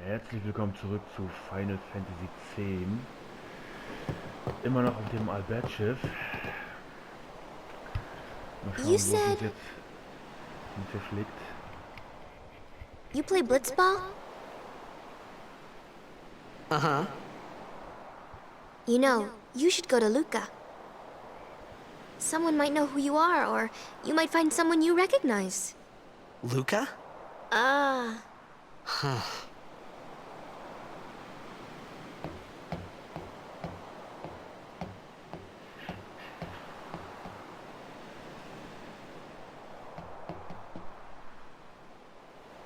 Herzlich willkommen zurück zu Final Fantasy X. Immer noch auf dem Albert-Schiff. Mal schauen, wo es uns jetzt verschlägt. You play blitzball? Uh-huh. You know, you should go to Luca. Someone might know who you are, or you might find someone you recognize. Luca? Huh.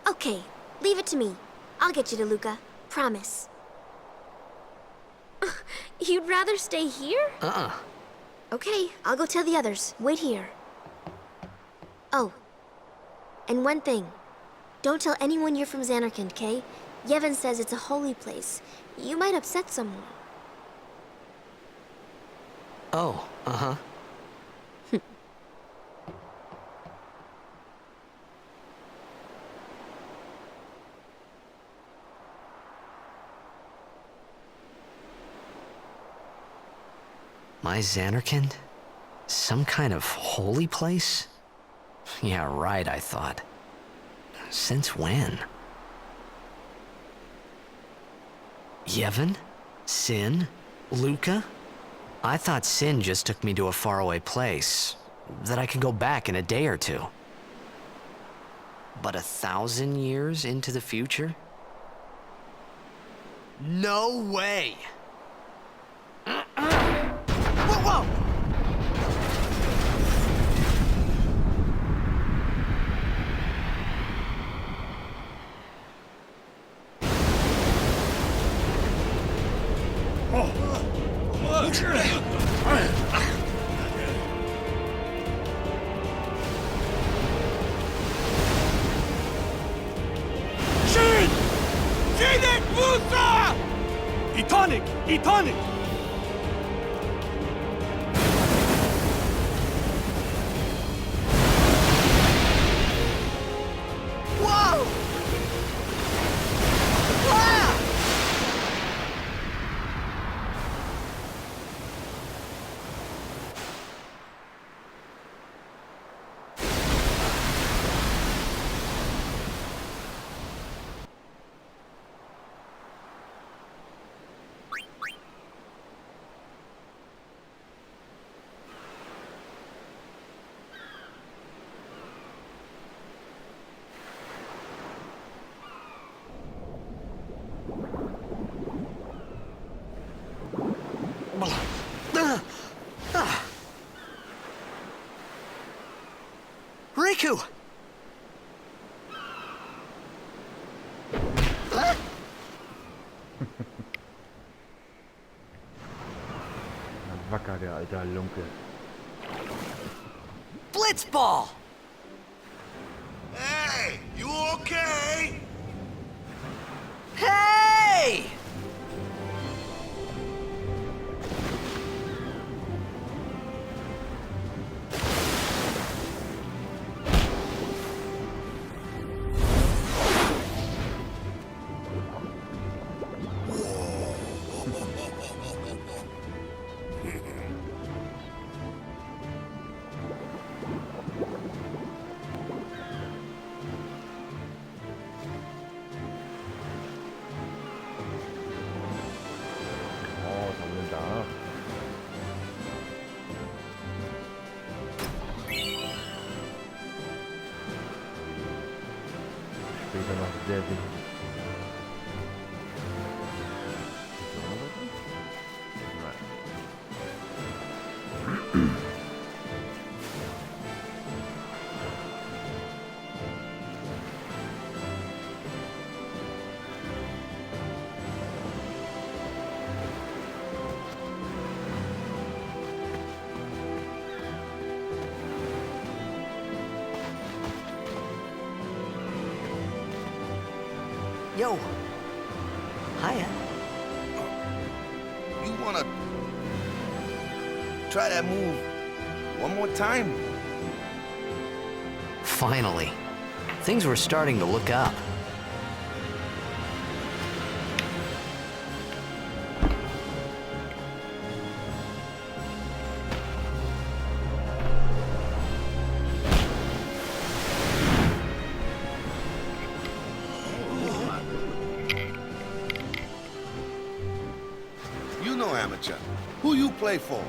Okay, leave it to me. I'll get you to Luca. Promise. You'd rather stay here? Uh-uh. Okay, I'll go tell the others. Wait here. Oh, and one thing. Don't tell anyone you're from Xanarkand, okay? Yevon says it's a holy place. You might upset someone. Oh, uh-huh. My Xanarkand? Some kind of holy place? Yeah, right, I thought. Since when? Yevon? Sin? Luca? I thought Sin just took me to a faraway place, that I could go back in a day or two. But 1,000 years into the future? No way! Whoa! Shin! Sinek Musa! Etonic! Etonic! Whoa! Ah! Riku! Wacker, der alte Halunke. Blitzball! Hey, you okay? Hey! Oh, was haben wir denn da? Später noch sehr wichtig. Yo. Hiya. You wanna try that move one more time? Finally. Things were starting to look up. amateur. Who you play for?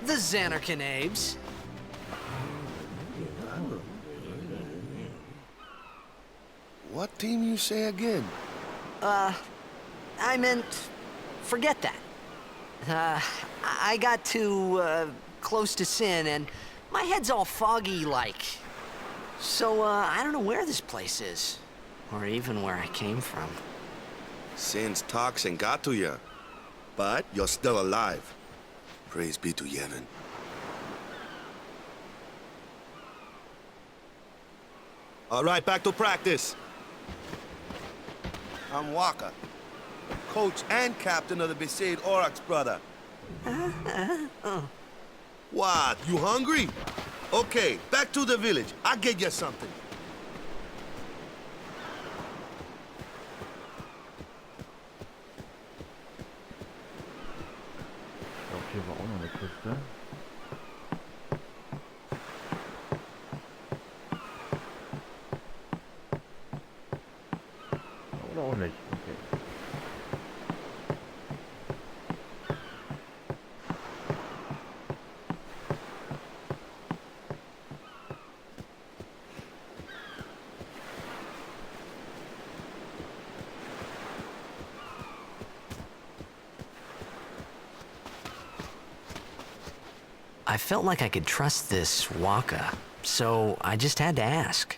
The Xanarkin Abes. What team you say again? I meant, forget that. I got too, close to Sin, and my head's all foggy like. So, I don't know where this place is, or even where I came from. Sin's toxin got to you, but you're still alive. Praise be to Yevon. All right, back to practice. I'm Waka, coach and captain of the Besaid Oryx, brother. What, you hungry? Okay, back to the village. I'll get you something. Ich glaube, hier war auch noch eine Kiste. Oder auch nicht. Okay. I felt like I could trust this Waka, so I just had to ask.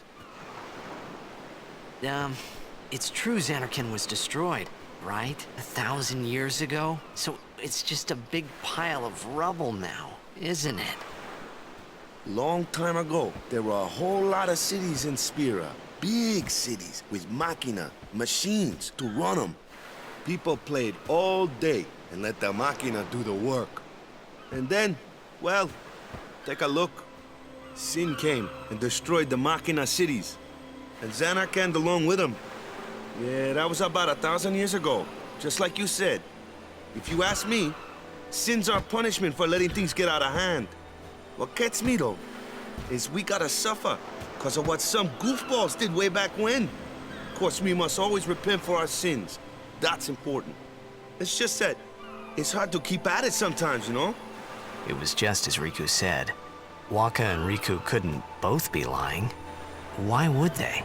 It's true Xanarkin was destroyed, right? 1,000 years ago? So it's just a big pile of rubble now, isn't it? Long time ago, there were a whole lot of cities in Spira. Big cities with machina, machines to run them. People played all day and let the machina do the work. And then, well, take a look. Sin came and destroyed the machina cities. And Xanarkand along with him. Yeah, that was about 1,000 years ago, just like you said. If you ask me, Sin's our punishment for letting things get out of hand. What gets me, though, is we gotta suffer because of what some goofballs did way back when. Of course, we must always repent for our sins. That's important. It's just that it's hard to keep at it sometimes, you know? It was just as Riku said. Waka and Riku couldn't both be lying. Why would they?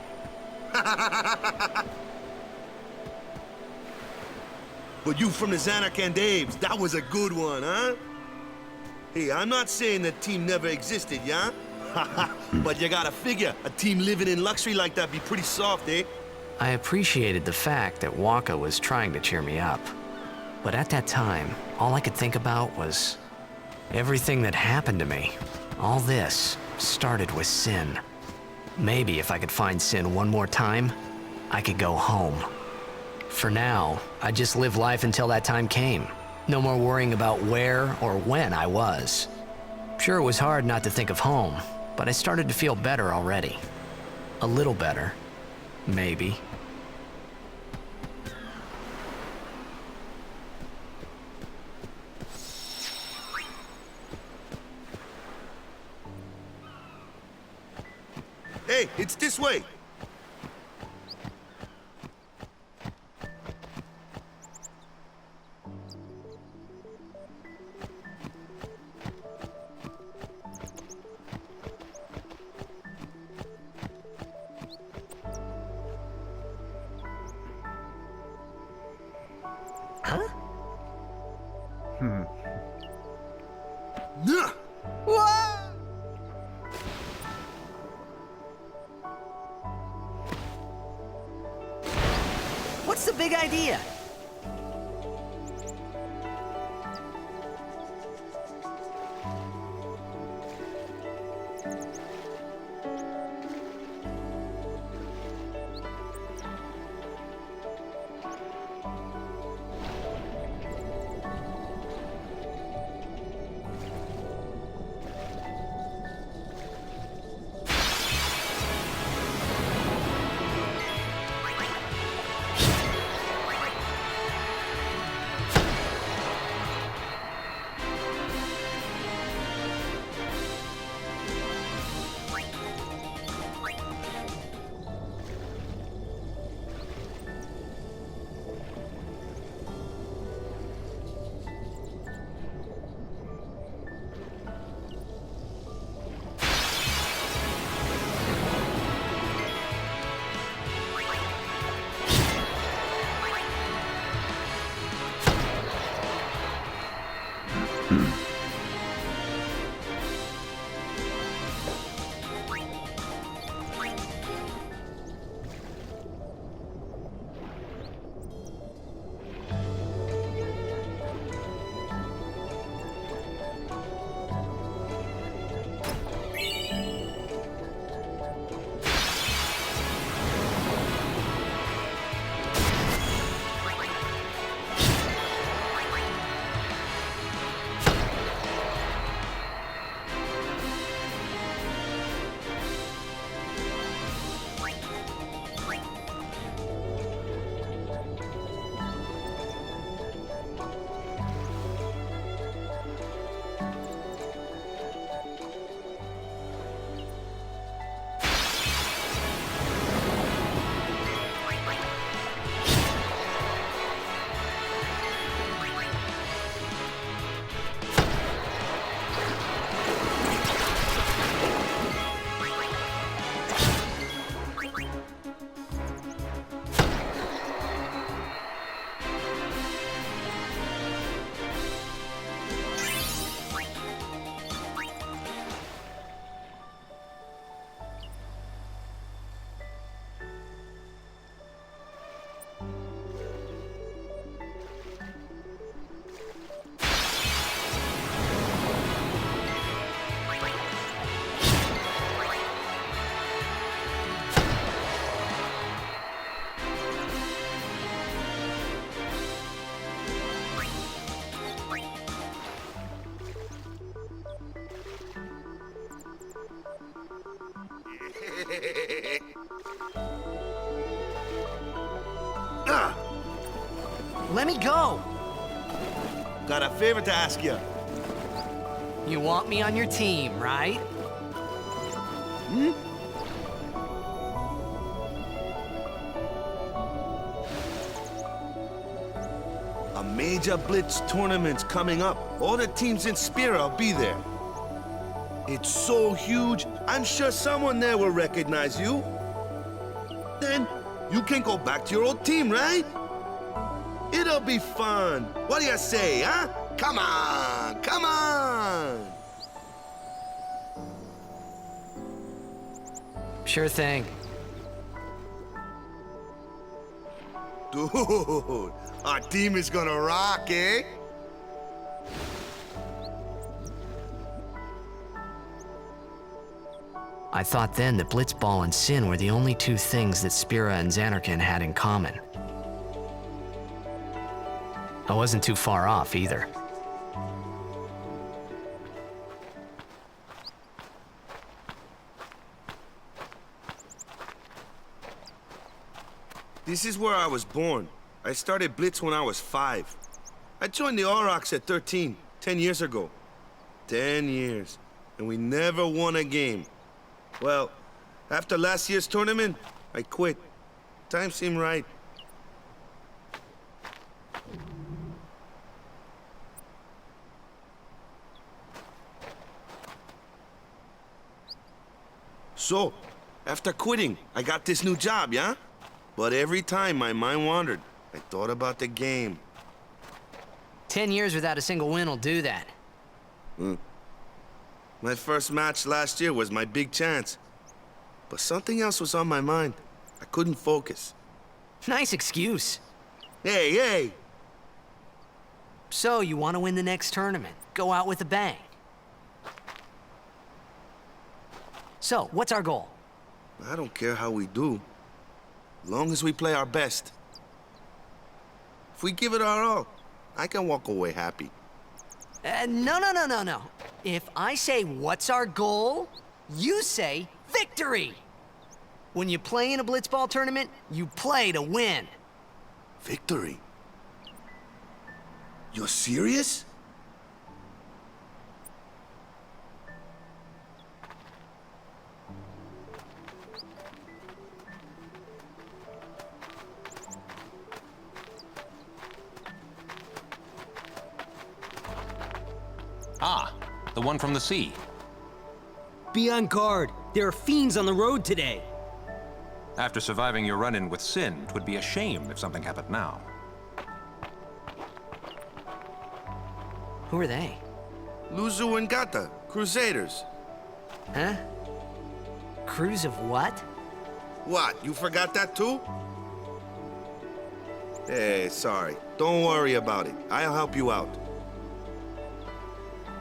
But you from the Xanarkand Abes, that was a good one, huh? Hey, I'm not saying the team never existed, yeah? But you gotta figure, a team living in luxury like that be pretty soft, eh? I appreciated the fact that Waka was trying to cheer me up. But at that time, all I could think about was everything that happened to me. All this started with Sin. Maybe if I could find Sin one more time, I could go home. For now, I just live life until that time came. No more worrying about where or when I was. Sure, it was hard not to think of home, but I started to feel better already. A little better, maybe. Hey, it's this way. Huh? Nah. What's the big idea? Let me go! Got a favor to ask you. You want me on your team, right? A major Blitz tournament's coming up. All the teams in Spira will be there. It's so huge, I'm sure someone there will recognize you. Then you can go back to your old team, right? It'll be fun. What do you say, huh? Come on, come on! Sure thing. Dude, our team is gonna rock, eh? I thought then that Blitzball and Sin were the only two things that Spira and Xanarkand had in common. I wasn't too far off either. This is where I was born. I started Blitz when I was 5. I joined the Aurochs at 13, 10 years ago. 10 years, and we never won a game. Well, after last year's tournament, I quit. Time seemed right. So, after quitting, I got this new job, yeah? But every time my mind wandered, I thought about the game. 10 years without a single win will do that. My first match last year was my big chance. But something else was on my mind. I couldn't focus. Nice excuse. Hey, hey! So, you want to win the next tournament? Go out with a bang. So, what's our goal? I don't care how we do. As long as we play our best. If we give it our all, I can walk away happy. No. If I say, what's our goal? You say, victory! When you play in a Blitzball tournament, you play to win. Victory? You're serious? Ah, the one from the sea. Be on guard. There are fiends on the road today. After surviving your run-in with Sin, 'twould be a shame if something happened now. Who are they? Luzu and Gata, Crusaders. Huh? Crews of what? What, you forgot that too? Hey, sorry. Don't worry about it. I'll help you out.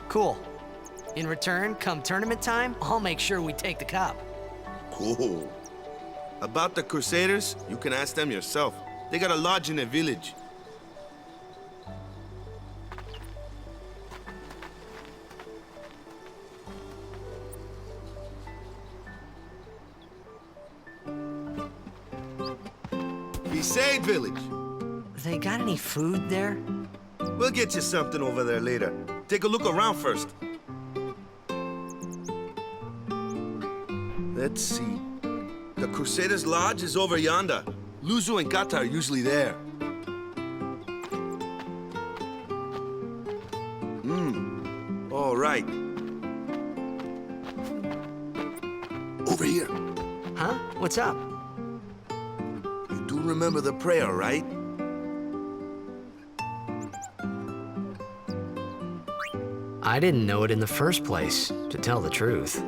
Cool. In return, come tournament time, I'll make sure we take the cup. Cool. About the Crusaders, you can ask them yourself. They got a lodge in a village. Besaid village. They got any food there? We'll get you something over there later. Take a look around first. Let's see. The Crusaders' Lodge is over yonder. Luzu and Gata are usually there. All right. Over here. Huh? What's up? You do remember the prayer, right? I didn't know it in the first place, to tell the truth.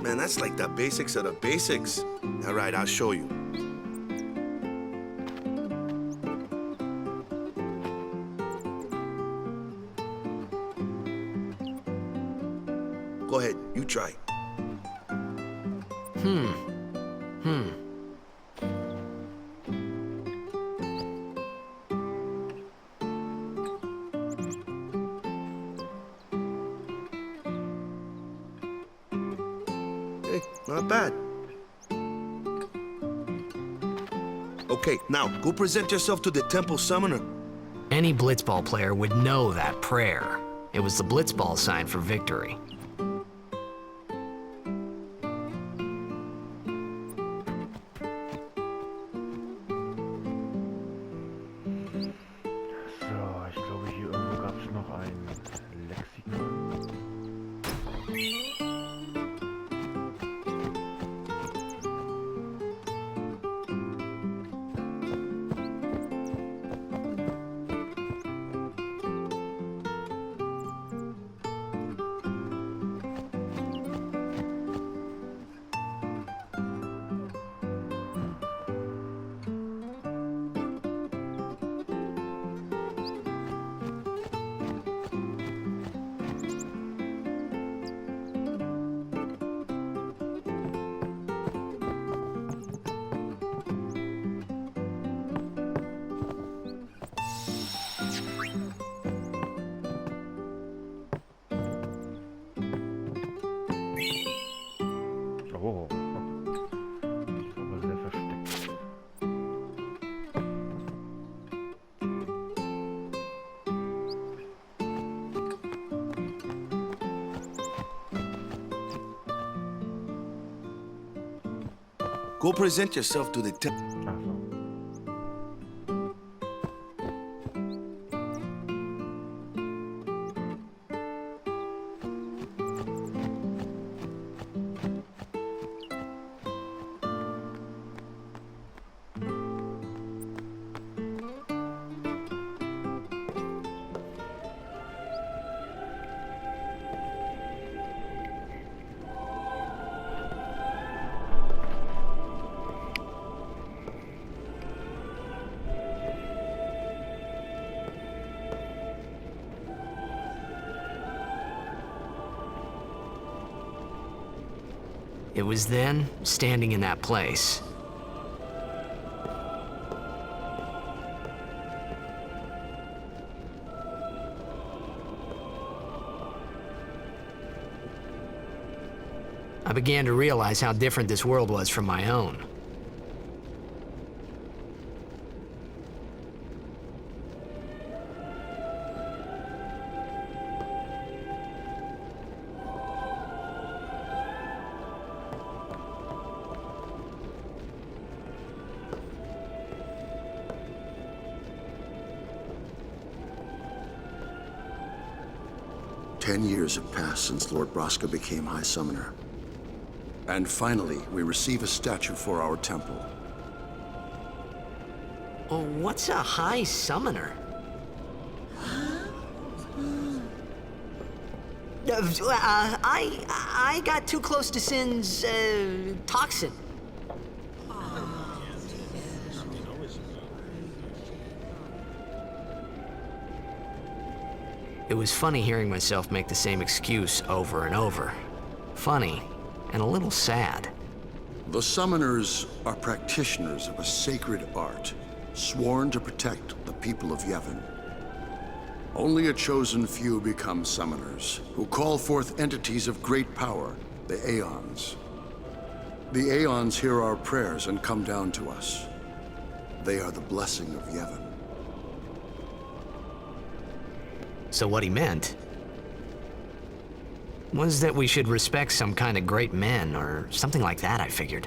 Man, that's like the basics of the basics. All right, I'll show you. Go ahead, you try. Hey, not bad. Okay, now, go present yourself to the temple summoner. Any blitzball player would know that prayer. It was the blitzball sign for victory. So, ich glaube, hier irgendwo gab es noch ein Lexikon. Oh, die ist aber sehr versteckt. Go present yourself to the temple. Ach so. It was then, standing in that place, I began to realize how different this world was from my own. Ten years have passed since Lord Braska became High Summoner. And finally, we receive a statue for our temple. Oh, what's a High Summoner? I got too close to Sin's, toxin. It was funny hearing myself make the same excuse over and over. Funny, and a little sad. The Summoners are practitioners of a sacred art, sworn to protect the people of Yevon. Only a chosen few become Summoners, who call forth entities of great power, the Aeons. The Aeons hear our prayers and come down to us. They are the blessing of Yevon. So what he meant was that we should respect some kind of great men, or something like that, I figured.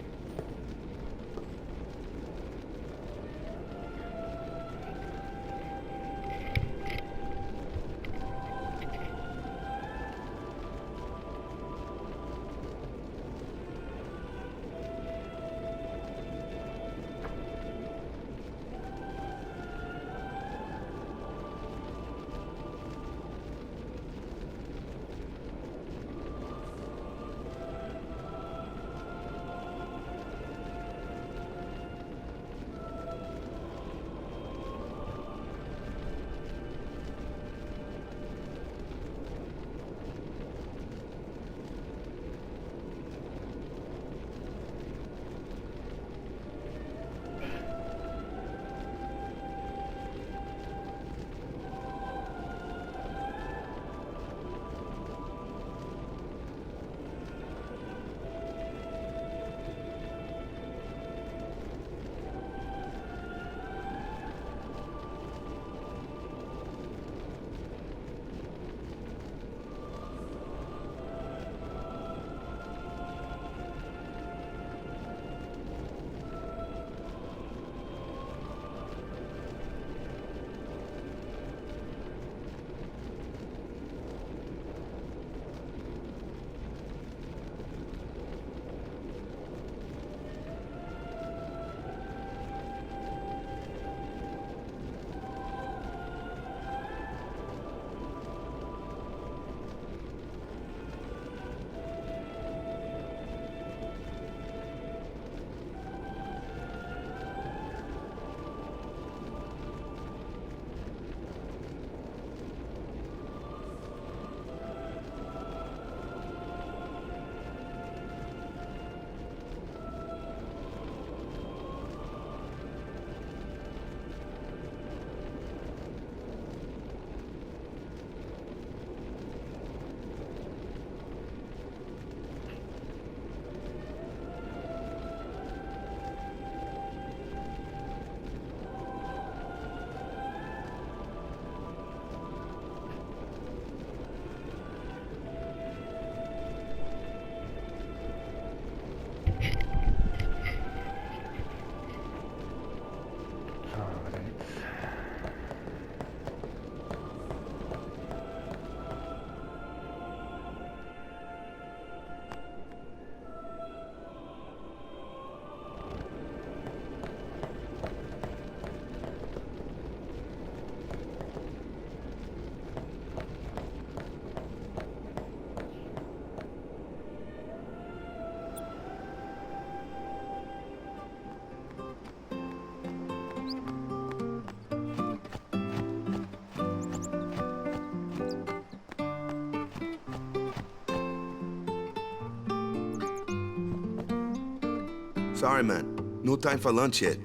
Sorry, man. No time for lunch yet.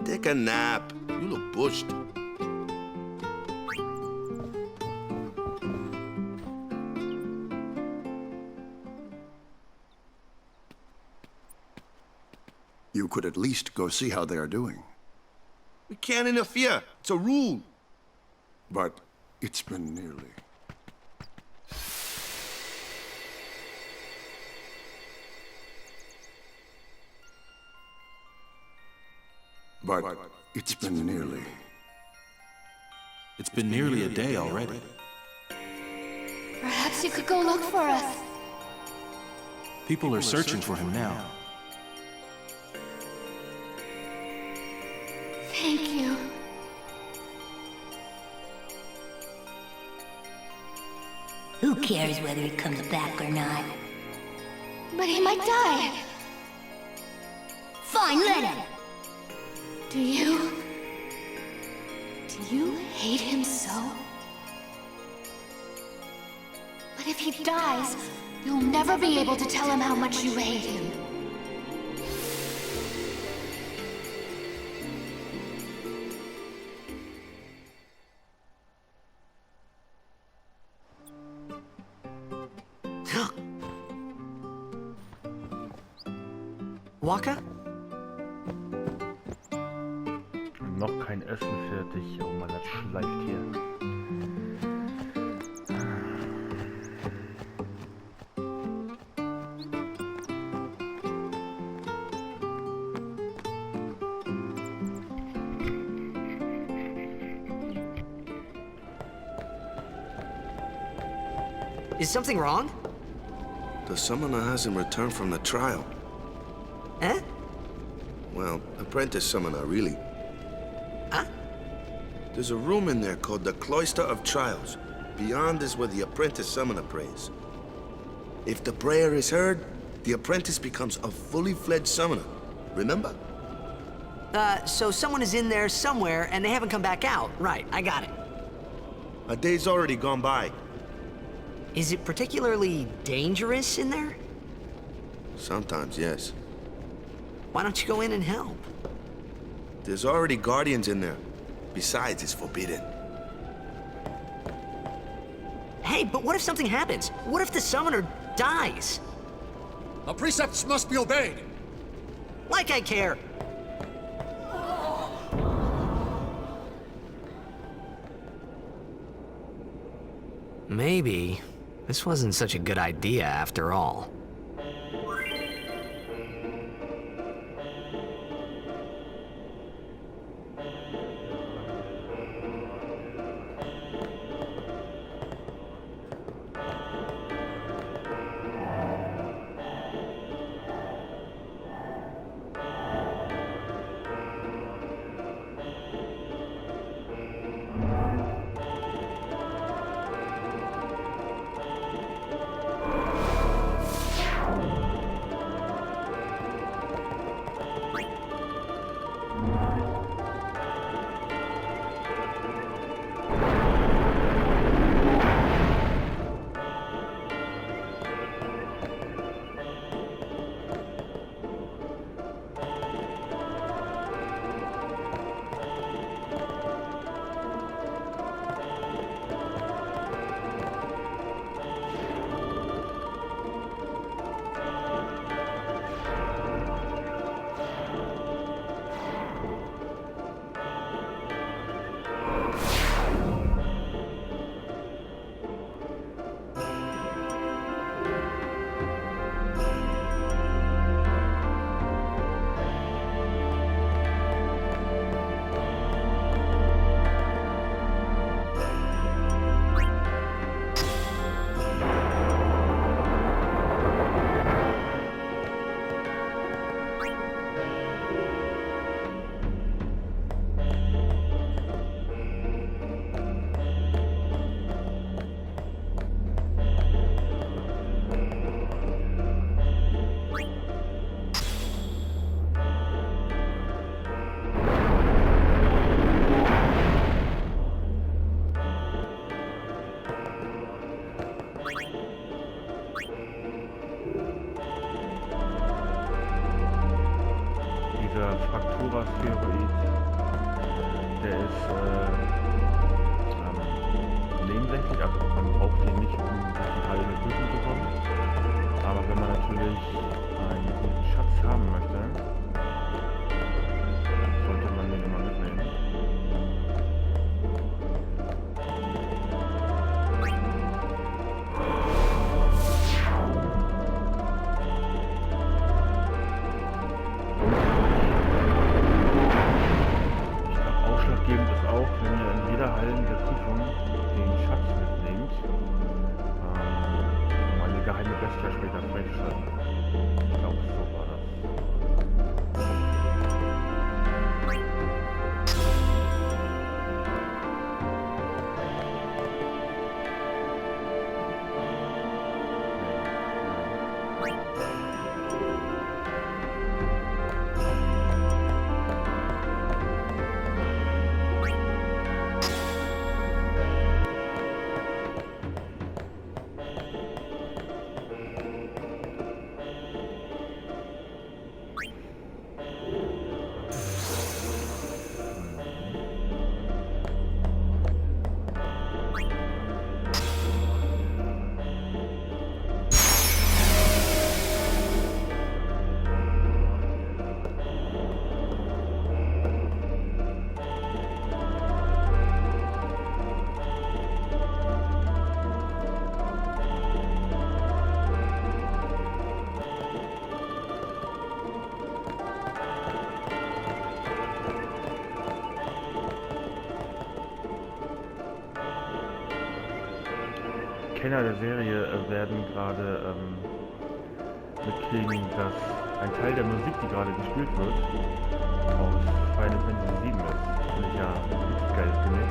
Take a nap. You look bushed. You could at least go see how they are doing. We can't interfere. It's a rule. But it's been nearly. But it's been nearly. It's been nearly a day already. Perhaps you could go look for us. People are searching for him now. Thank you. Who cares whether he comes back or not? But he might die. Fine, let him. Do you hate him so? But if he dies, you'll never be able to tell him how much you hate him. Waka? Noch kein Essen fertig. Oh Mann, das schleift hier. Is something wrong? The summoner hasn't returned from the trial. Eh? Well, apprentice summoner, really. Huh? There's a room in there called the Cloister of Trials. Beyond is where the apprentice summoner prays. If the prayer is heard, the apprentice becomes a fully fledged summoner. Remember? So someone is in there somewhere and they haven't come back out. Right, I got it. A day's already gone by. Is it particularly dangerous in there? Sometimes, yes. Why don't you go in and help? There's already guardians in there. Besides, it's forbidden. Hey, but what if something happens? What if the summoner dies? The precepts must be obeyed. Like I care. Maybe this wasn't such a good idea after all. der ist nebensächlich, also man braucht den nicht, um durch die halbe Prüfung zu kommen. Aber wenn man natürlich einen guten Schatz haben möchte, sollte man den immer mitnehmen. Ausschlaggebend ist auch, wenn ihr in jeder Hallen der Prüfung den Schatz mitnehmt, um eine geheime Bestie später freizuschalten. Ich glaube, so war das. Kenner der Serie werden gerade mitkriegen, dass ein Teil der Musik, die gerade gespielt wird, aus Final Fantasy 7 ist. Finde ich ja ein richtig geiles Gimmick.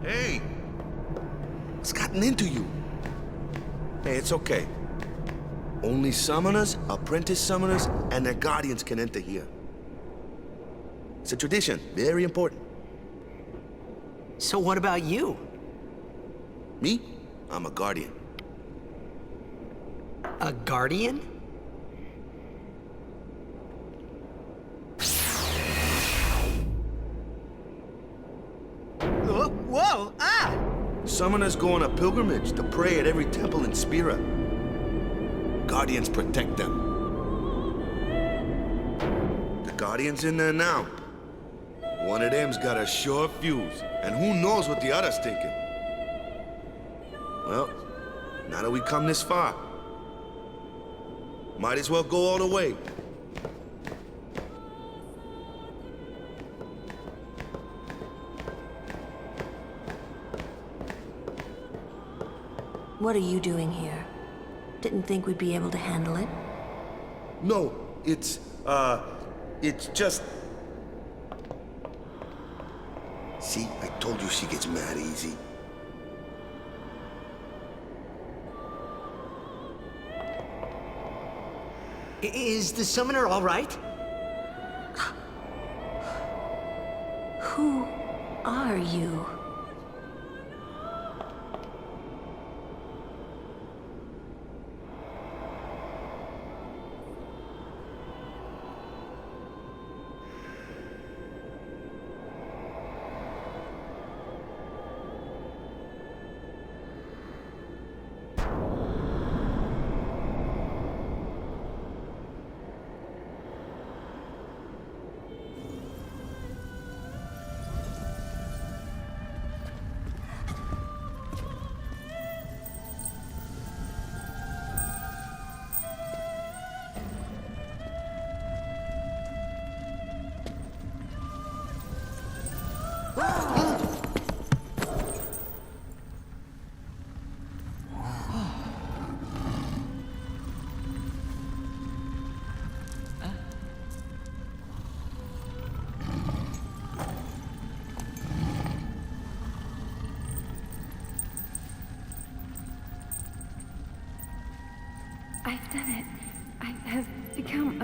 Hey! What's gotten into you? Hey, it's okay. Only summoners, apprentice summoners, and their guardians can enter here. It's a tradition, very important. So what about you? Me? I'm a guardian. A guardian? Whoa! Ah! Summoners go on a pilgrimage to pray at every temple in Spira. Guardians protect them. The Guardian's in there now. One of them's got a sure fuse, and who knows what the other's thinking. Well, now that we come this far, might as well go all the way. What are you doing here? Didn't think we'd be able to handle it? No, it's just... See, I told you she gets mad easy. Is the summoner all right? Who are you?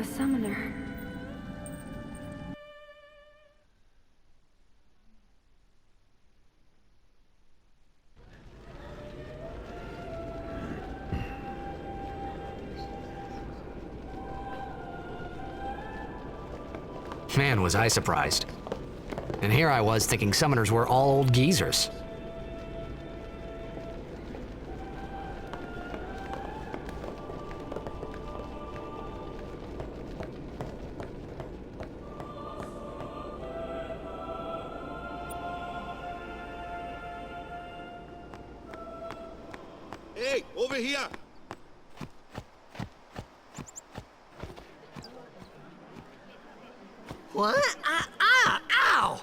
A summoner. Man, was I surprised. And here I was thinking summoners were all old geezers. Hey, over here! What? Ow!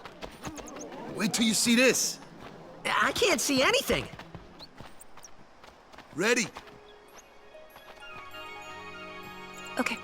Wait till you see this. I can't see anything. Ready? Okay.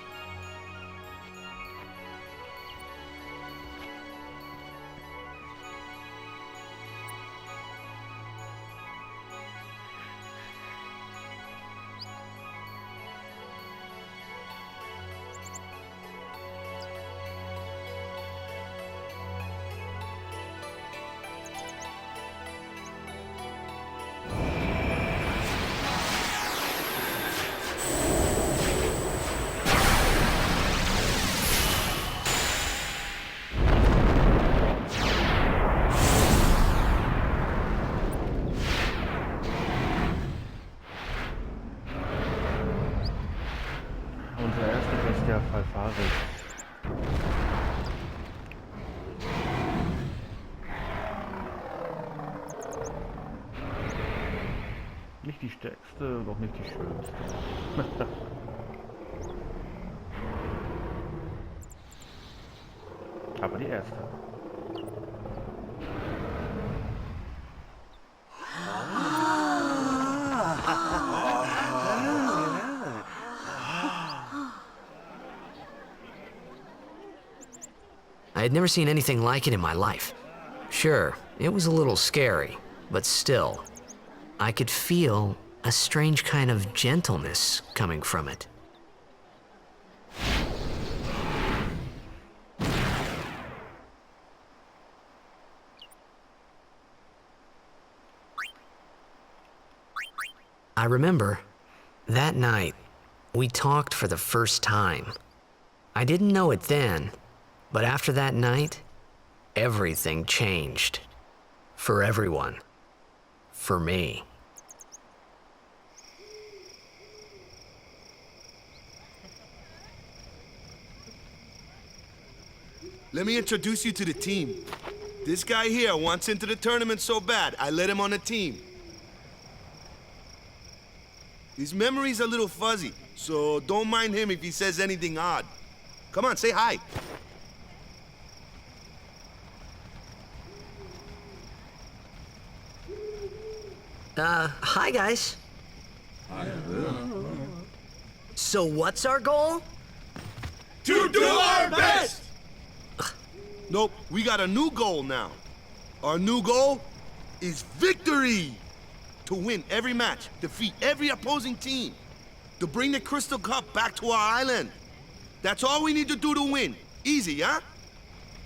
Unser erster Gast, der Ps4. Nicht die stärkste, doch nicht die schönste. Aber die erste. I had never seen anything like it in my life. Sure, it was a little scary, but still, I could feel a strange kind of gentleness coming from it. I remember, that night, we talked for the first time. I didn't know it then, but after that night, everything changed. For everyone. For me. Let me introduce you to the team. This guy here wants into the tournament so bad, I let him on the team. His memory's a little fuzzy, so don't mind him if he says anything odd. Come on, say hi. Hi guys. So what's our goal? To do our best! Nope, we got a new goal now. Our new goal is victory! To win every match, defeat every opposing team, to bring the Crystal Cup back to our island. That's all we need to do to win. Easy, huh?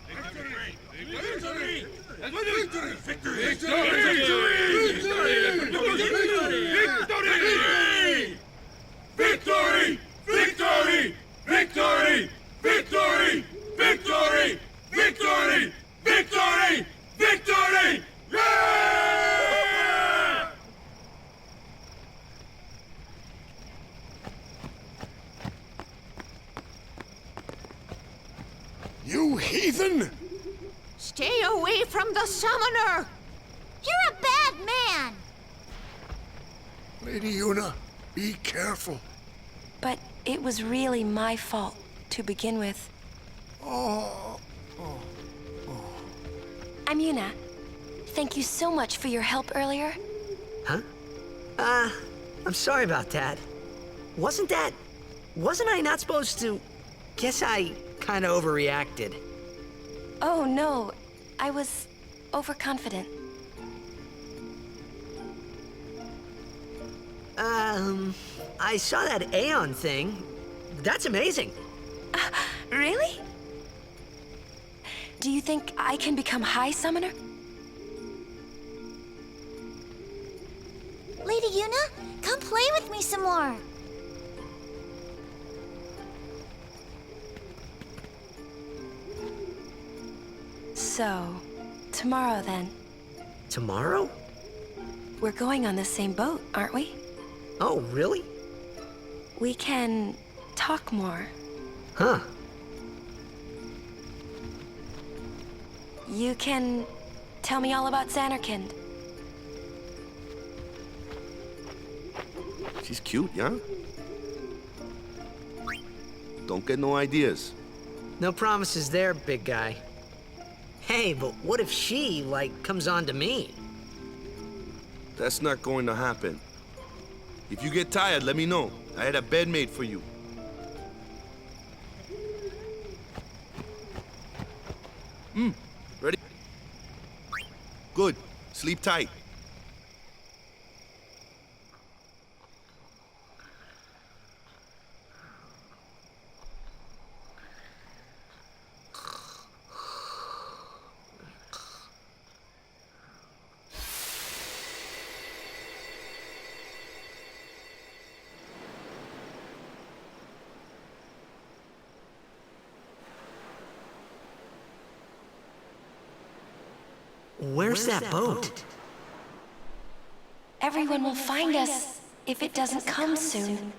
Victory! Victory! Victory! Victory! Victory! Victory! Victory! Victory! Victory! Victory! Victory! Victory! Yeah! You heathen! Stay away from the summoner! You're a bad man! Lady Yuna, be careful. But it was really my fault to begin with. I'm Yuna. Thank you so much for your help earlier. Huh? I'm sorry about that. Wasn't I not supposed to? Guess I kinda overreacted. Oh no, I was overconfident. I saw that Aeon thing. That's amazing. Really? Do you think I can become High Summoner? Lady Yuna, come play with me some more. So, tomorrow then. Tomorrow? We're going on the same boat, aren't we? Oh, really? We can talk more. Huh. You can tell me all about Xanarkand. She's cute, yeah? Don't get no ideas. No promises there, big guy. Hey, but what if she, like, comes on to me? That's not going to happen. If you get tired, let me know. I had a bed made for you. Ready? Good. Sleep tight. Where's that boat? Everyone will find us if it doesn't come soon.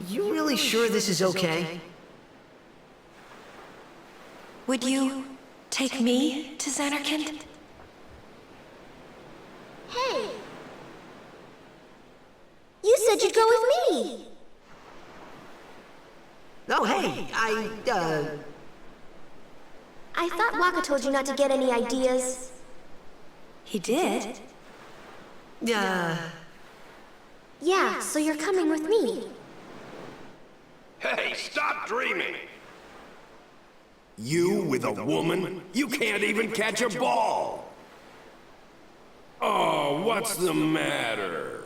You really sure this is okay? Would you take me to Xanarkand? Hey! You said you'd go with me! Oh, hey, I thought Waka told you not to get any ideas. He did? Yeah, so you're coming with me. Hey, stop dreaming! You with a woman? You can't even catch a ball! Oh, what's the matter?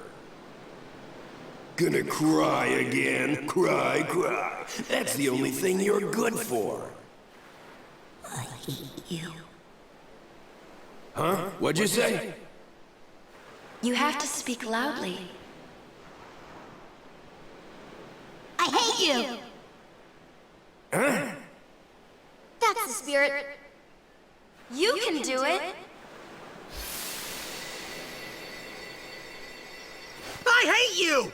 Gonna cry again? Cry, cry. That's the only thing you're good for. I hate you. Huh? What'd you say? You have to speak loudly. I hate you! Huh? That's the spirit. You can do it! I hate you!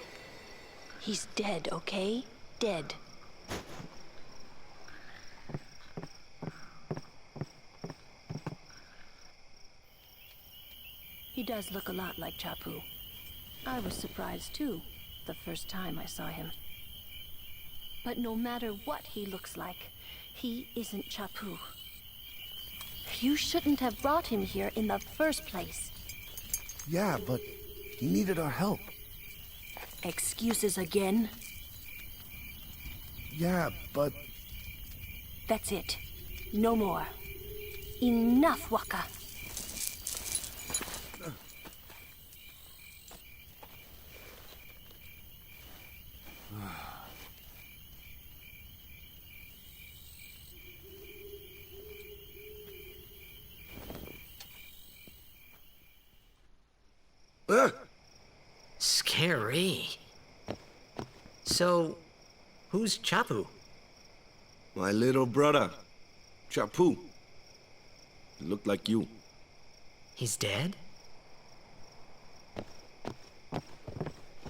He's dead, okay? Dead. He does look a lot like Chapu. I was surprised too, the first time I saw him. But no matter what he looks like, he isn't Chapu. You shouldn't have brought him here in the first place. Yeah, but he needed our help. Excuses again? Yeah, but... That's it. No more. Enough, Waka. Scary. So, who's Chapu? My little brother, Chapu. He looked like you. He's dead?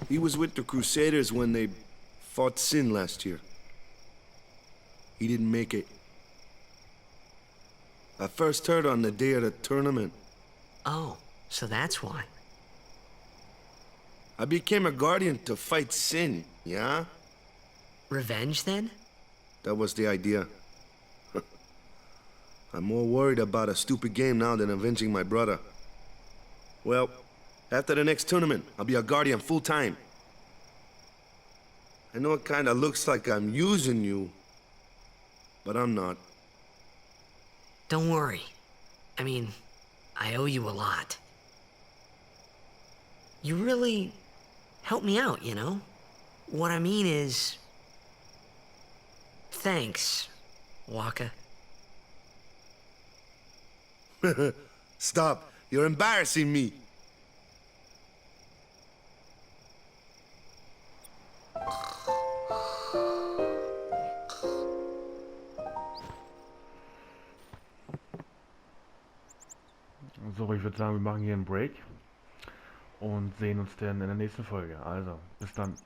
He was with the Crusaders when they fought Sin last year. He didn't make it. I first heard on the day of the tournament. Oh, so that's why. I became a guardian to fight Sin, yeah? Revenge, then? That was the idea. I'm more worried about a stupid game now than avenging my brother. Well, after the next tournament, I'll be a guardian full-time. I know it kinda looks like I'm using you, but I'm not. Don't worry. I mean, I owe you a lot. You really helped me out, you know? What I mean is... Thanks, Waka. Stop. You're embarrassing me. So, ich würde sagen, wir machen hier einen Break und sehen uns dann in der nächsten Folge. Also, bis dann.